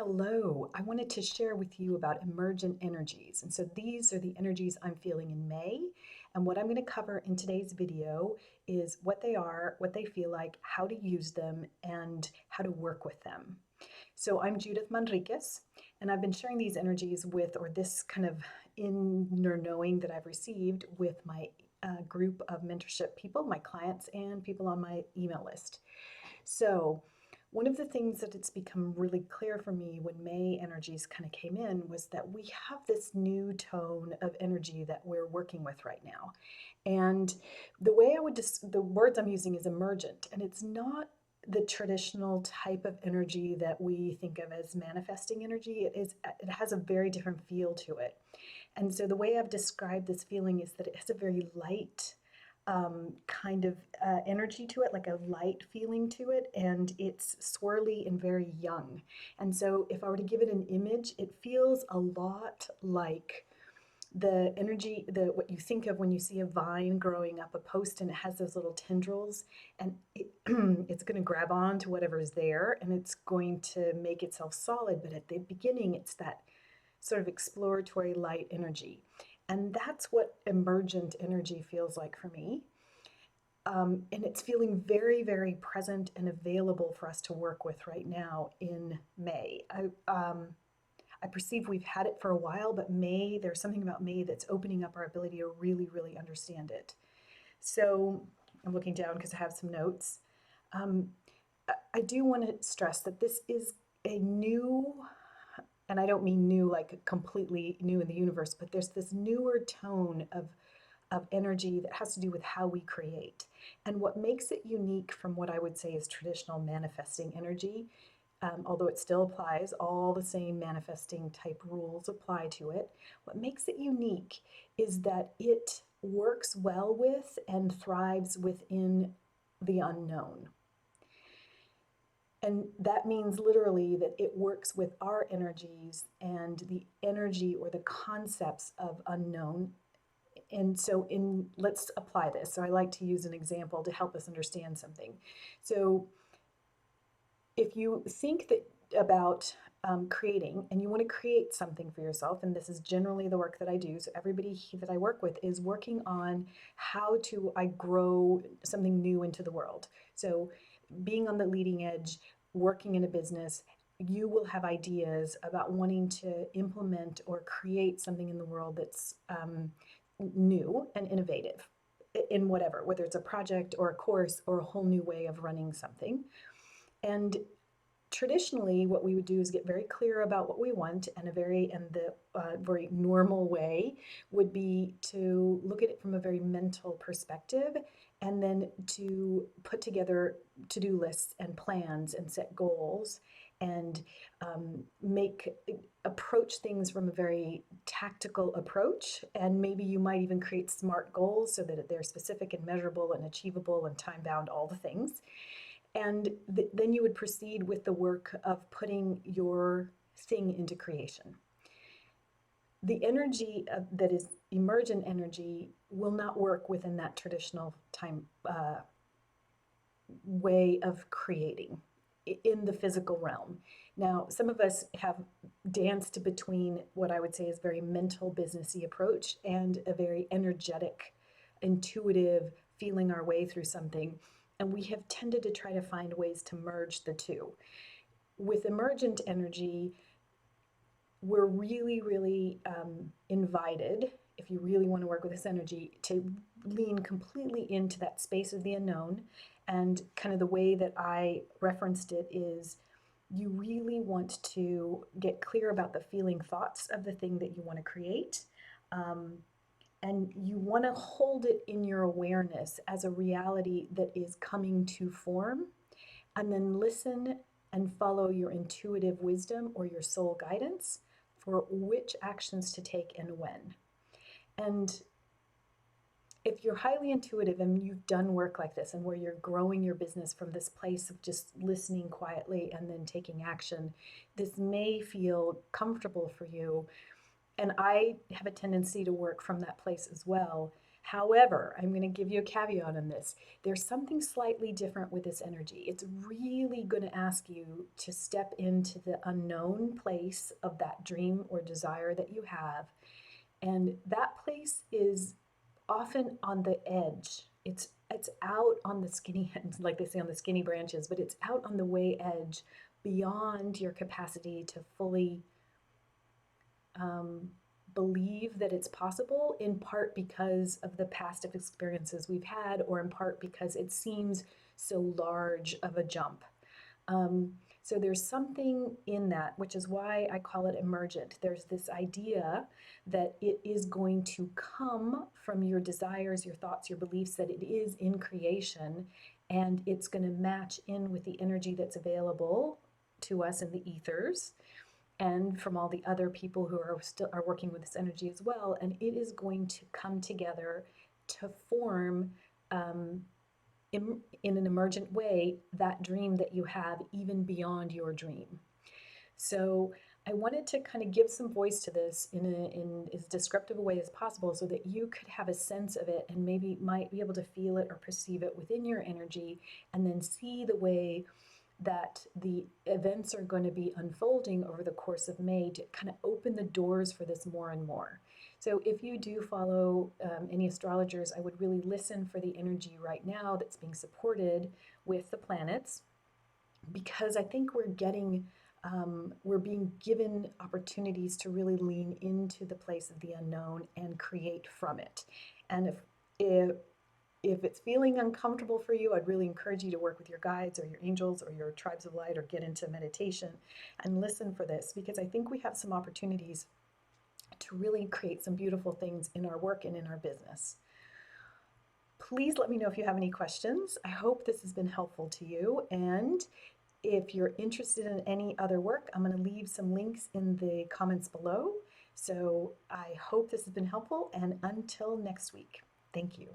Hello, I wanted to share with you about emergent energies. And so these are the energies I'm feeling in May. And what I'm going to cover in today's video is what they are, what they feel like, how to use them, and how to work with them. So I'm Judith Manriquez, and I've been sharing these energies with, or this kind of inner knowing that I've received with my group of mentorship people, my clients, and people on my email list. So one of the things that it's become really clear for me when May energies kind of came in was that we have this new tone of energy that we're working with right now. And the way I would the words I'm using is emergent, and it's not the traditional type of energy that we think of as manifesting energy. It has a very different feel to it. And so the way I've described this feeling is that it has a very light kind of energy to it, like a light feeling to it, and it's swirly and very young. And so if I were to give it an image, it feels a lot like the energy, what you think of when you see a vine growing up a post and it has those little tendrils, and it's going to grab on to whatever's there and it's going to make itself solid. But at the beginning, it's that sort of exploratory light energy. And that's what emergent energy feels like for me. And it's feeling very, very present and available for us to work with right now in May. I perceive we've had it for a while, but May, there's something about May that's opening up our ability to really, really understand it. So I'm looking down because I have some notes. I do want to stress that this is a new, and I don't mean new like completely new in the universe, but there's this newer tone of energy that has to do with how we create. And what makes it unique from what I would say is traditional manifesting energy, although it still applies, all the same manifesting type rules apply to it. What makes it unique is that it works well with and thrives within the unknown. And that means literally that it works with our energies and the energy or the concepts of unknown. And so let's apply this. So I like to use an example to help us understand something. So if you think that about creating and you want to create something for yourself, and this is generally the work that I do, so everybody that I work with is working on how to I grow something new into the world. So being on the leading edge, working in a business, you will have ideas about wanting to implement or create something in the world that's new and innovative in whatever, whether it's a project or a course or a whole new way of running something. And traditionally, what we would do is get very clear about what we want, and the very normal way would be to look at it from a very mental perspective, and then to put together to-do lists and plans and set goals and approach things from a very tactical approach. And maybe you might even create SMART goals so that they're specific and measurable and achievable and time bound, all the things. And then you would proceed with the work of putting your thing into creation. The energy that is emergent energy will not work within that traditional time way of creating in the physical realm. Now, some of us have danced between what I would say is very mental, businessy approach and a very energetic, intuitive, feeling our way through something. And we have tended to try to find ways to merge the two. With emergent energy, we're really, really invited, if you really want to work with this energy, to lean completely into that space of the unknown. And kind of the way that I referenced it is you really want to get clear about the feeling thoughts of the thing that you want to create. And you want to hold it in your awareness as a reality that is coming to form, and then listen and follow your intuitive wisdom or your soul guidance for which actions to take and when. And if you're highly intuitive and you've done work like this and where you're growing your business from this place of just listening quietly and then taking action, this may feel comfortable for you. And I have a tendency to work from that place as well. However, I'm going to give you a caveat on this. There's something slightly different with this energy. It's really going to ask you to step into the unknown place of that dream or desire that you have. And that place is often on the edge. It's out on the skinny end, like they say on the skinny branches, but it's out on the way edge beyond your capacity to fully um, believe that it's possible, in part because of the past experiences we've had, or in part because it seems so large of a jump. Um, so there's something in that, which is why I call it emergent. There's this idea that it is going to come from your desires, your thoughts, your beliefs, that it is in creation, and it's going to match in with the energy that's available to us in the ethers and from all the other people who are working with this energy as well, and it is going to come together to form um, in an emergent way that dream that you have even beyond your dream. So I wanted to kind of give some voice to this in as descriptive a way as possible so that you could have a sense of it and maybe might be able to feel it or perceive it within your energy, and then see the way that the events are going to be unfolding over the course of May to kind of open the doors for this more and more. So if you do follow any astrologers, I would really listen for the energy right now that's being supported with the planets, because I think we're being given opportunities to really lean into the place of the unknown and create from it. And if it's feeling uncomfortable for you, I'd really encourage you to work with your guides or your angels or your tribes of light, or get into meditation and listen for this, because I think we have some opportunities to really create some beautiful things in our work and in our business. Please let me know if you have any questions. I hope this has been helpful to you. And if you're interested in any other work, I'm going to leave some links in the comments below. So I hope this has been helpful, and until next week, thank you.